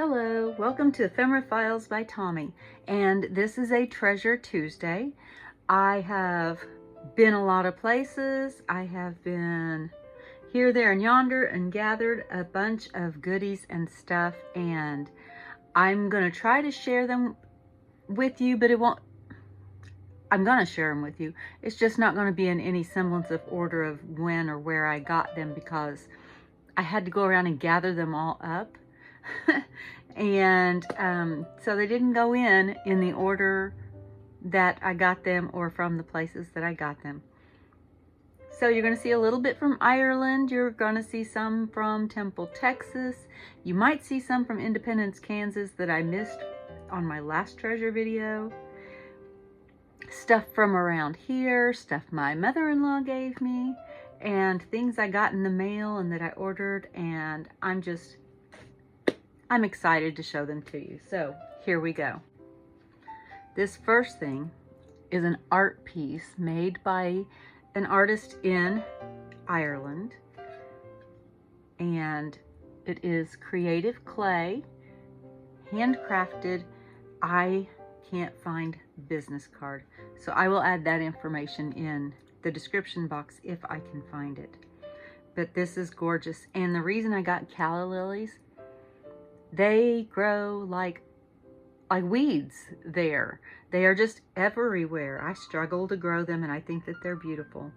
Hello, welcome to Ephemera Files by Tommy, and this is a Treasure Tuesday. I have been a lot of places. I have been here, there, and yonder and gathered a bunch of goodies and stuff, and I'm going to try to share them with you, but I'm going to share them with you. It's just not going to be in any semblance of order of when or where I got them, because I had to go around and gather them all up. And so they didn't go in the order that I got them or from the places that I got them. So you're going to see a little bit from Ireland. You're going to see some from Temple, Texas. You might see some from Independence, Kansas that I missed on my last treasure video. Stuff from around here, stuff my mother-in-law gave me, and things I got in the mail and that I ordered, and I'm excited to show them to you. So here we go. This first thing is an art piece made by an artist in Ireland, and it is creative clay, handcrafted. I can't find business card, so I will add that information in the description box if I can find it. But this is gorgeous, and the reason I got calla lilies, they grow like weeds there. They are just everywhere. I struggle to grow them, and I think that they're beautiful.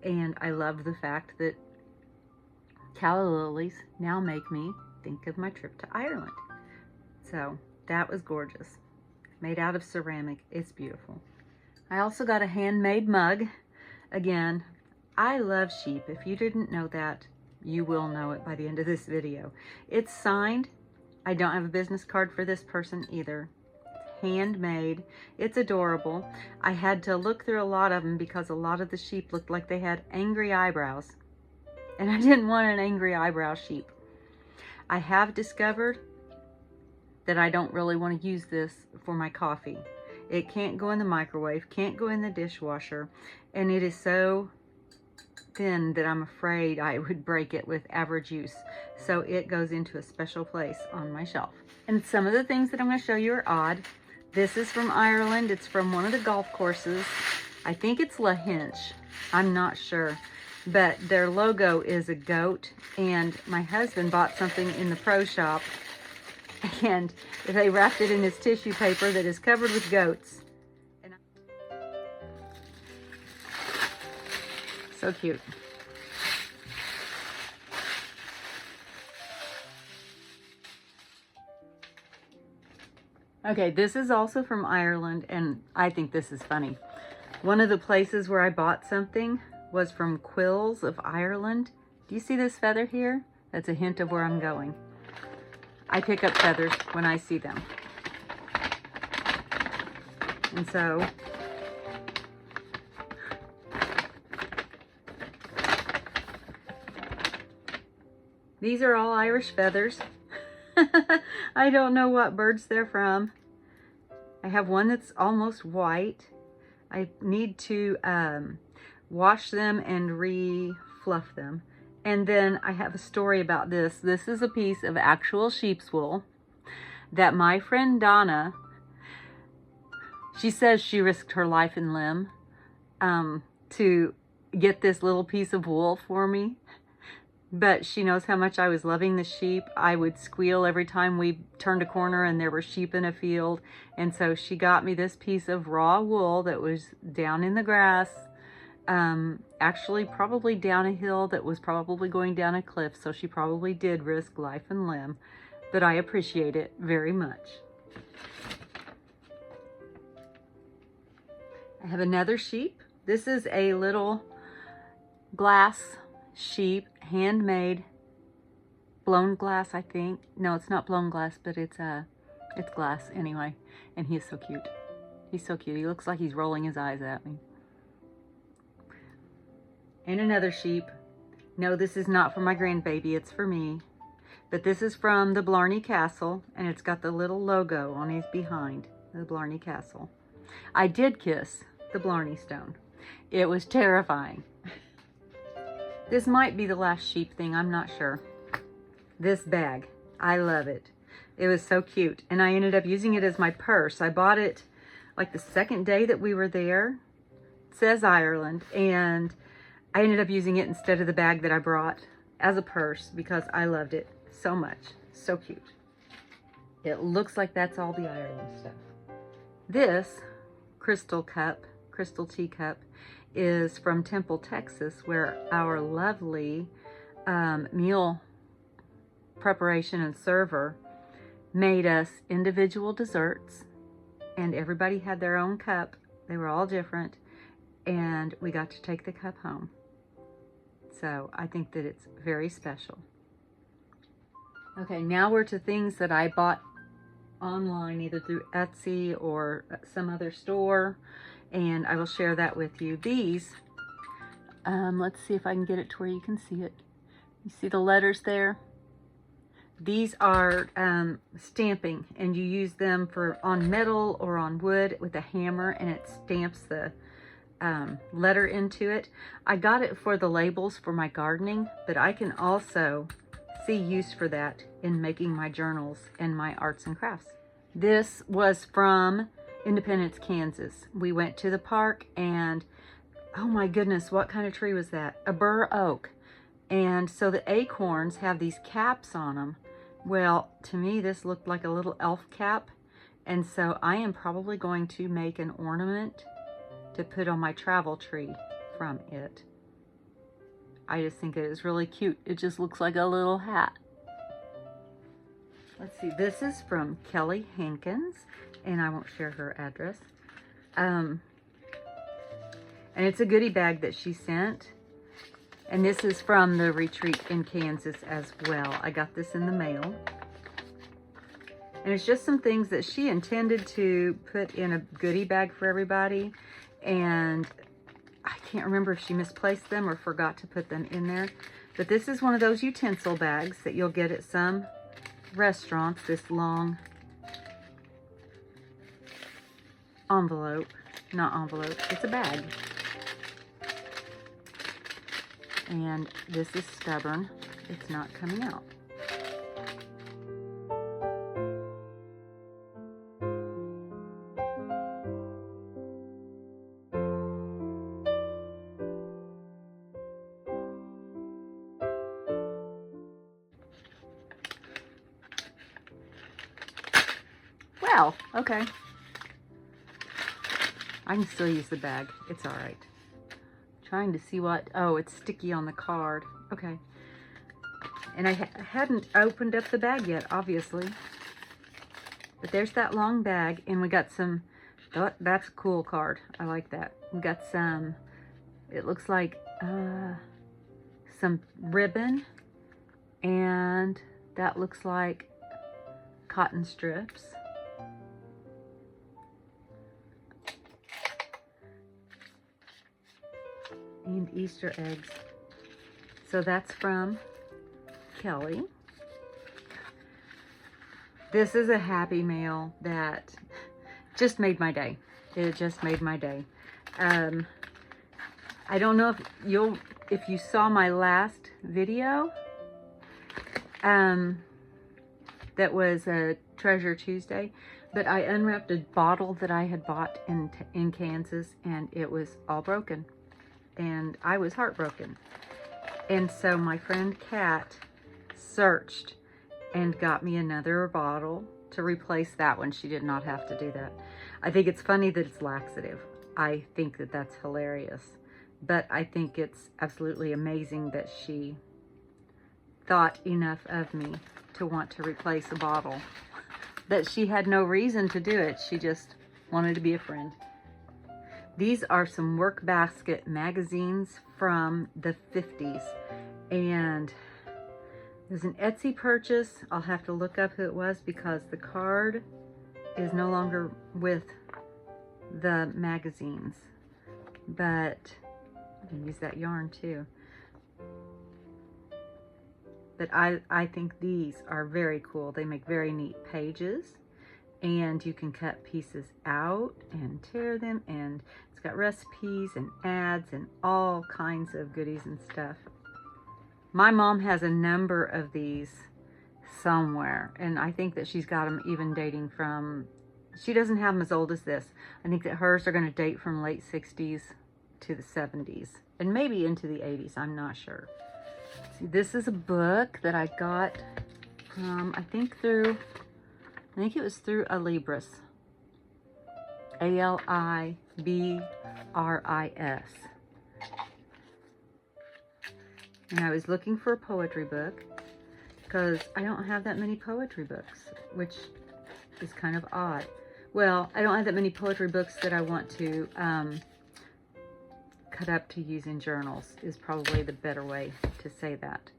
And I love the fact that calla lilies now make me think of my trip to Ireland. So that was gorgeous. Made out of ceramic. It's beautiful. I also got a handmade mug. Again, I love sheep. If you didn't know that, you will know it by the end of this video. It's signed. I don't have a business card for this person either. It's handmade. It's adorable. I had to look through a lot of them because a lot of the sheep looked like they had angry eyebrows. And I didn't want an angry eyebrow sheep. I have discovered that I don't really want to use this for my coffee. It can't go in the microwave, can't go in the dishwasher, and it is so thin that I'm afraid I would break it with average use. So it goes into a special place on my shelf. And some of the things that I'm going to show you are odd. This is from Ireland. It's from one of the golf courses. I think it's Lahinch. I'm not sure. But their logo is a goat. And my husband bought something in the pro shop, and they wrapped it in this tissue paper that is covered with goats. So cute. Okay, this is also from Ireland, and I think this is funny. One of the places where I bought something was from Quills of Ireland. Do you see this feather here? That's a hint of where I'm going. I pick up feathers when I see them. And so these are all Irish feathers. I don't know what birds they're from. I have one that's almost white. I need to wash them and re-fluff them. And then I have a story about this. This is a piece of actual sheep's wool that my friend Donna, she says she risked her life and limb to get this little piece of wool for me. But she knows how much I was loving the sheep. I would squeal every time we turned a corner and there were sheep in a field. And so she got me this piece of raw wool that was down in the grass. Actually probably down a hill that was probably going down a cliff. So she probably did risk life and limb. But I appreciate it very much. I have another sheep. This is a little glass sheep, handmade, blown glass, I think. No, it's not blown glass, but it's glass anyway. And he is so cute. He's so cute. He looks like he's rolling his eyes at me. And another sheep. No, this is not for my grandbaby. It's for me. But this is from the Blarney Castle, and it's got the little logo on his behind, the Blarney Castle. I did kiss the Blarney Stone. It was terrifying. This might be the last sheep thing, I'm not sure. This bag, I love it. It was so cute. And I ended up using it as my purse. I bought it like the second day that we were there. It says Ireland. And I ended up using it instead of the bag that I brought as a purse because I loved it so much. So cute. It looks like that's all the Ireland stuff. This crystal teacup, is from Temple, Texas, where our lovely meal preparation and server made us individual desserts, and everybody had their own cup. They were all different, and we got to take the cup home. So I think that it's very special. Okay, now we're to things that I bought online, either through Etsy or some other store, and I will share that with you. These, let's see if I can get it to where you can see it. You see the letters there? These are stamping, and you use them for on metal or on wood with a hammer, and it stamps the letter into it. I got it for the labels for my gardening, but I can also see use for that in making my journals and my arts and crafts. This was from Independence, Kansas. We went to the park, and oh my goodness, what kind of tree was that? A bur oak. And so the acorns have these caps on them. Well, to me, this looked like a little elf cap. And so I am probably going to make an ornament to put on my travel tree from it. I just think it is really cute. It just looks like a little hat. Let's see, this is from Kelly Hankins, and I won't share her address. And it's a goodie bag that she sent. And this is from the retreat in Kansas as well. I got this in the mail. And it's just some things that she intended to put in a goodie bag for everybody. And I can't remember if she misplaced them or forgot to put them in there. But this is one of those utensil bags that you'll get at some restaurants. This long envelope. Not envelope, it's a bag. And this is stubborn. It's not coming out. Well, okay. I can still use the bag. It's all right. Trying to see what, oh, it's sticky on the card. Okay. And I hadn't opened up the bag yet, obviously. But there's that long bag, and we got some, that's a cool card. I like that. We got some, it looks like some ribbon, and that looks like cotton strips. And Easter eggs. So that's from Kelly. This is a happy mail that just made my day. It just made my day. I don't know if you saw my last video, that was a Treasure Tuesday, but I unwrapped a bottle that I had bought in Kansas, and it was all broken. And I was heartbroken. And so my friend Kat searched and got me another bottle to replace that one. She did not have to do that. I think it's funny that it's laxative. I think that that's hilarious. But I think it's absolutely amazing that she thought enough of me to want to replace a bottle. That she had no reason to do it. She just wanted to be a friend. These are some work basket magazines from the 50s, and it was an Etsy purchase. I'll have to look up who it was because the card is no longer with the magazines, but I can use that yarn too. But I think these are very cool. They make very neat pages. And you can cut pieces out and tear them, and it's got recipes and ads and all kinds of goodies and stuff. My mom has a number of these somewhere. And I think that she's got them even dating from, she doesn't have them as old as this. I think that hers are going to date from late 60s to the 70s. And maybe into the 80s. I'm not sure. See, this is a book that I got from, I think it was through Alibris. Alibris. And I was looking for a poetry book because I don't have that many poetry books, which is kind of odd. Well, I don't have that many poetry books that I want to cut up to use in journals, is probably the better way to say that.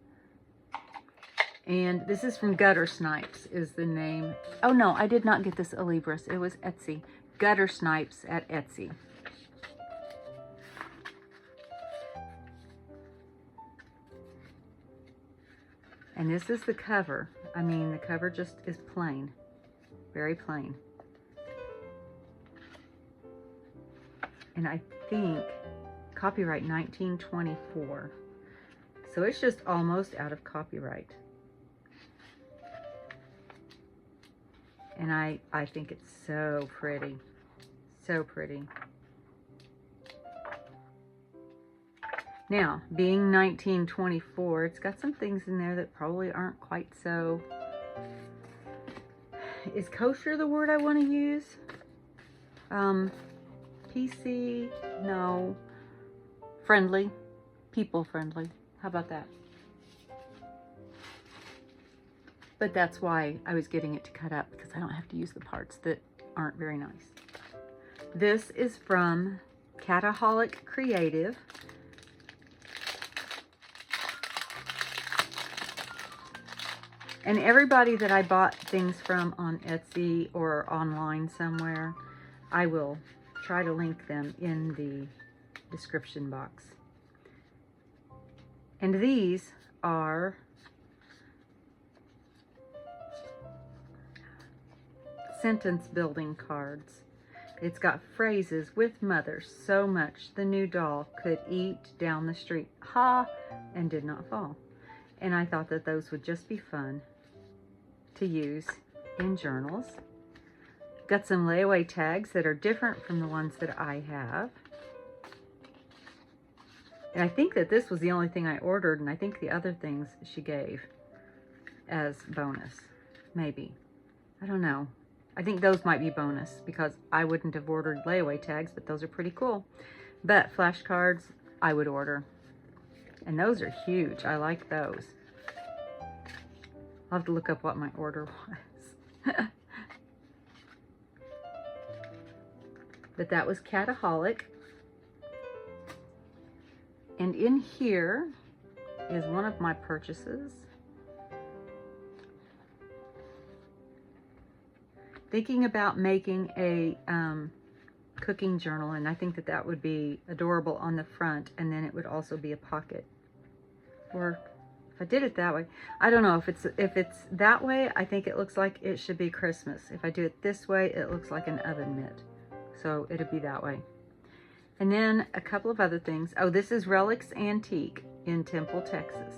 And this is from Gutter Snipes is the name. Oh no, I did not get this Alibris. It was Etsy. Gutter Snipes at Etsy. And this is the cover. I mean, the cover just is plain. Very plain. And I think copyright 1924. So it's just almost out of copyright. And I think it's so pretty. So pretty. Now, being 1924, it's got some things in there that probably aren't quite so... Is kosher the word I want to use? PC? No. Friendly. People friendly. How about that? But that's why I was getting it to cut up, because I don't have to use the parts that aren't very nice. This is from Cataholic Creative. And everybody that I bought things from on Etsy or online somewhere, I will try to link them in the description box. And these are sentence building cards. It's got phrases with mother so much the new doll could eat down the street. Ha! And did not fall. And I thought that those would just be fun to use in journals. Got some layaway tags that are different from the ones that I have. And I think that this was the only thing I ordered, and I think the other things she gave as bonus. Maybe. I don't know. I think those might be bonus because I wouldn't have ordered layaway tags, but those are pretty cool. But flashcards, I would order. And those are huge. I like those. I'll have to look up what my order was. But that was Cataholic. And in here is one of my purchases. Thinking about making a cooking journal, and I think that that would be adorable on the front, and then it would also be a pocket. Or if I did it that way, I don't know if it's that way. I think it looks like it should be Christmas. If I do it this way, it looks like an oven mitt. So it'll be that way. And then a couple of other things. Oh, this is Relics Antique in Temple, Texas.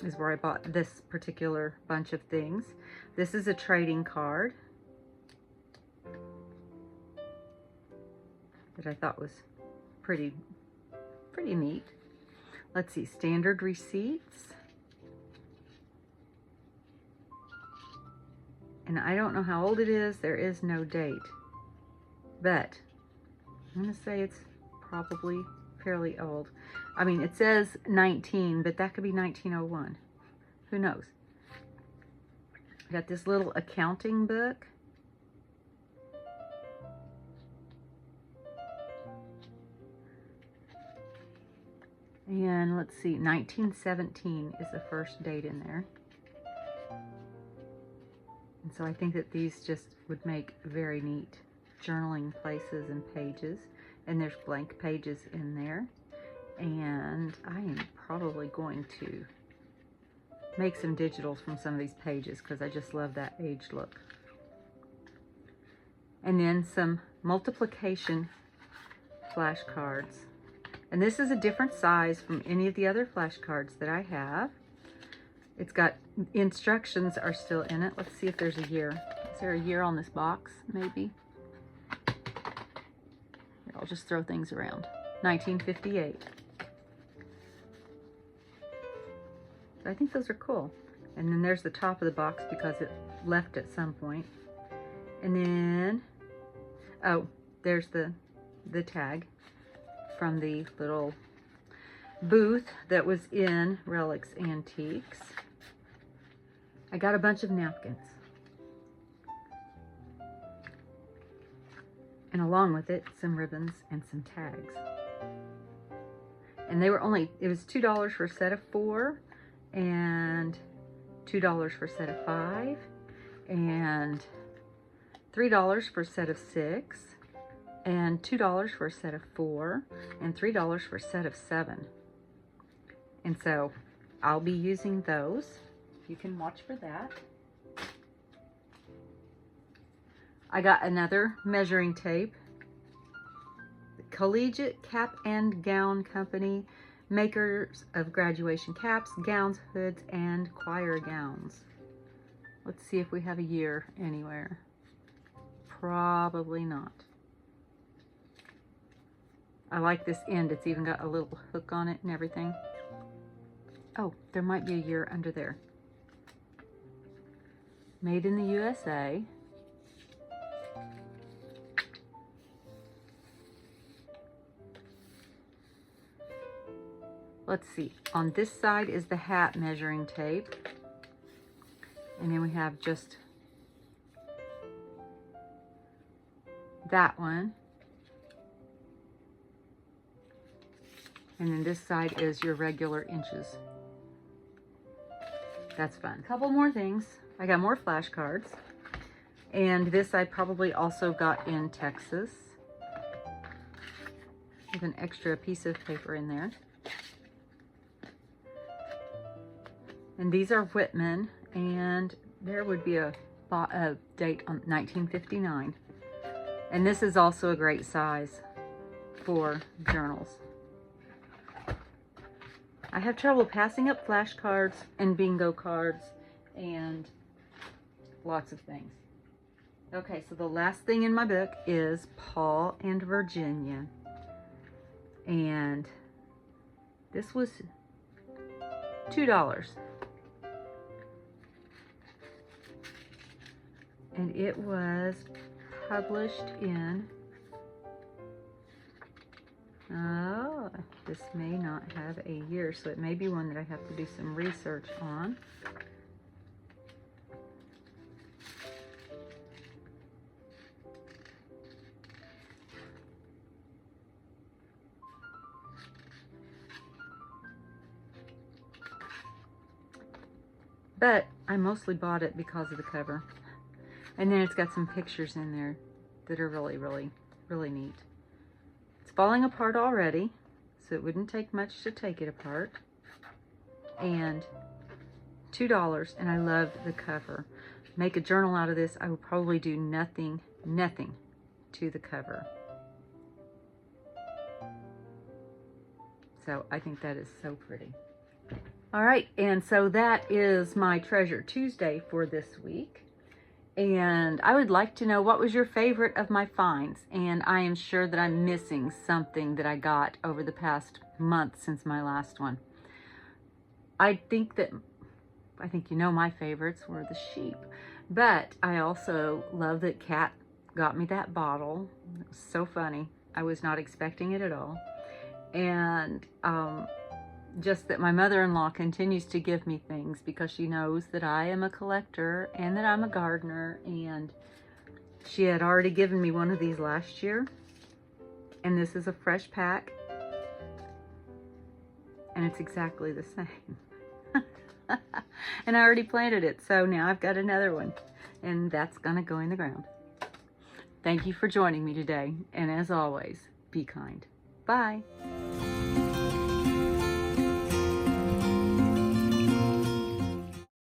Is where I bought this particular bunch of things. This is a trading card that I thought was pretty neat. Let's see, standard receipts. And I don't know how old it is. There is no date. But I'm going to say it's probably fairly old. I mean, it says 19, but that could be 1901. Who knows? I got this little accounting book. And let's see, 1917 is the first date in there. And so I think that these just would make very neat journaling places and pages. And there's blank pages in there. And I am probably going to make some digitals from some of these pages because I just love that age look. And then some multiplication flashcards. And this is a different size from any of the other flashcards that I have. It's got instructions are still in it. Let's see if there's a year. Is there a year on this box? Maybe. Here, I'll just throw things around. 1958. So I think those are cool. And then there's the top of the box because it left at some point. And then, oh, there's the tag from the little booth that was in Relics Antiques. I got a bunch of napkins. And along with it, some ribbons and some tags. And they were only, it was $2 for a set of 4, and $2 for a set of 5, and $3 for a set of 6, and $2 for a set of 4, and $3 for a set of 7. And so I'll be using those. You can watch for that. I got another measuring tape. The Collegiate Cap and Gown Company, makers of graduation caps, gowns, hoods, and choir gowns. Let's see if we have a year anywhere. Probably not. I like this end. It's even got a little hook on it and everything. Oh, there might be a year under there. Made in the USA. Let's see. On this side is the hat measuring tape. And then we have just that one. And then this side is your regular inches. That's fun. Couple more things. I got more flashcards. And this I probably also got in Texas. With an extra piece of paper in there. And these are Whitman, and there would be a date on 1959. And this is also a great size for journals. I have trouble passing up flashcards and bingo cards and lots of things. Okay, so the last thing in my book is Paul and Virginia. And this was $2. And it was published in, oh, this may not have a year, so it may be one that I have to do some research on. But I mostly bought it because of the cover. And then it's got some pictures in there that are really, really, really neat. It's falling apart already, so it wouldn't take much to take it apart. And $2, and I love the cover. Make a journal out of this. I will probably do nothing to the cover. So I think that is so pretty. All right, and so that is my Treasure Tuesday for this week. And I would like to know, what was your favorite of my finds? And I am sure that I'm missing something that I got over the past month since my last one. I think you know my favorites were the sheep. But I also love that Kat got me that bottle. It was so funny. I was not expecting it at all. And just that my mother-in-law continues to give me things because she knows that I am a collector and that I'm a gardener, and she had already given me one of these last year, and this is a fresh pack, and it's exactly the same. And I already planted it, so now I've got another one, and that's gonna go in the ground. Thank you for joining me today, and as always, be kind. Bye.